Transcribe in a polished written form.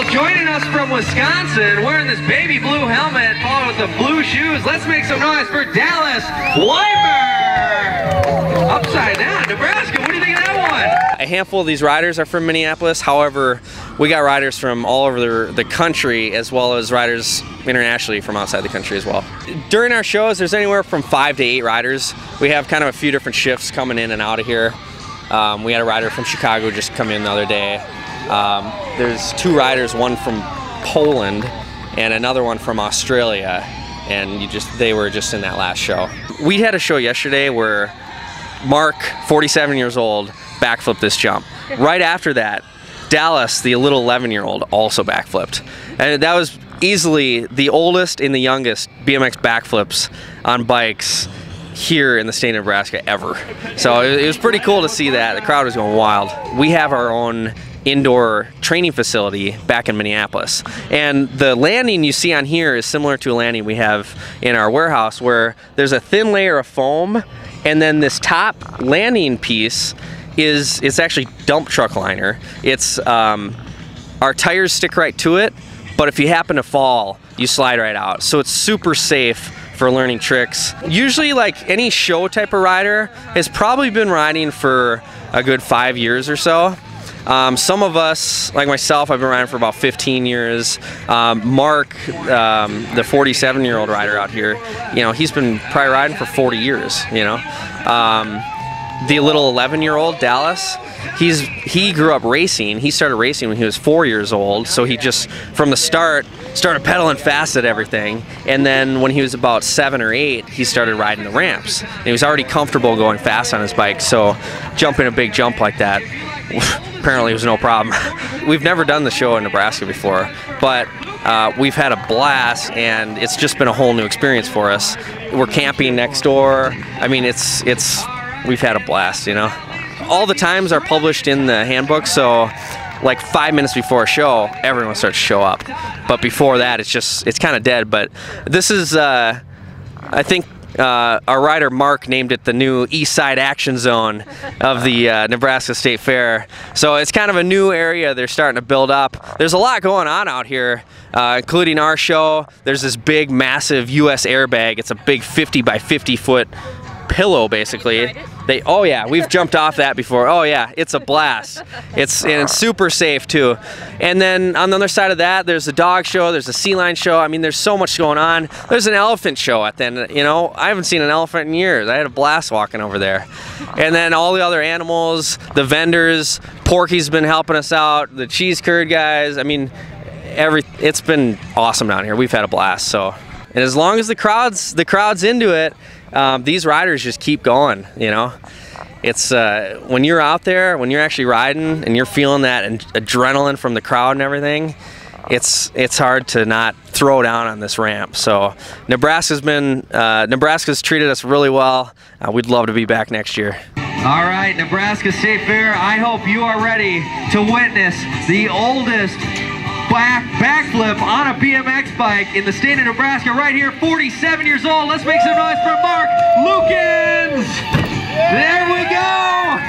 joining us from Wisconsin, wearing this baby blue helmet, followed with the blue shoes. Let's make some noise for Dallas Weimer. Upside down, Nebraska. What do you think of that one? A handful of these riders are from Minneapolis. However, we got riders from all over the country, as well as riders internationally from outside the country as well. During our shows, there's anywhere from 5 to 8 riders. We have kind of a few different shifts coming in and out of here. We had a rider from Chicago just come in the other day. There's 2 riders, one from Poland and another one from Australia, and they were just in that last show. We had a show yesterday where Mark, 47 years old, backflipped this jump. Right after that, Dallas, the little 11-year-old, also backflipped. And that was easily the oldest and the youngest BMX backflips on bikes here in the state of Nebraska ever. So it was pretty cool to see that. The crowd was going wild. We have our own indoor training facility back in Minneapolis. And the landing you see on here is similar to a landing we have in our warehouse, where there's a thin layer of foam, and then this top landing piece it's actually dump truck liner. It's our tires stick right to it, but if you happen to fall, you slide right out. So it's super safe for learning tricks. Usually, like any show type of rider has probably been riding for a good 5 years or so. Some of us, like myself, I've been riding for about 15 years. Mark, the 47-year-old rider out here, you know, he's been probably riding for 40 years, you know. The little 11-year-old, Dallas, he grew up racing. He started racing when he was 4 years old, so he just, from the start, started pedaling fast at everything. And then when he was about 7 or 8, he started riding the ramps. And he was already comfortable going fast on his bike, so jumping a big jump like that apparently was no problem. We've never done the show in Nebraska before, but we've had a blast, and it's just been a whole new experience for us. We're camping next door. I mean, we've had a blast, you know. All the times are published in the handbook, so like 5 minutes before a show, everyone starts to show up. But before that, it's kind of dead. But this is, I think, our rider Mark named it the new East Side Action Zone of the Nebraska State Fair. So it's kind of a new area they're starting to build up. There's a lot going on out here, including our show. There's this big, massive U.S. airbag. It's a big 50 by 50 foot pillow, basically. Oh yeah, we've jumped off that before. Oh yeah, it's a blast. It's super safe too. And then on the other side of that, there's a dog show, there's a sea lion show. I mean, there's so much going on. There's an elephant show at the end. You know, I haven't seen an elephant in years. I had a blast walking over there. And then all the other animals, the vendors, Porky's been helping us out, the cheese curd guys. I mean, it's been awesome down here. We've had a blast. So, and as long as the crowd's into it, these riders just keep going, you know. It's when you're out there, when you're actually riding and you're feeling that adrenaline from the crowd and everything, it's hard to not throw down on this ramp. So Nebraska's treated us really well. We'd love to be back next year. All right, Nebraska State Fair, I hope you are ready to witness the oldest backflip on a BMX bike in the state of Nebraska right here, 47 years old. Let's make some noise for Mark Lukens. There we go.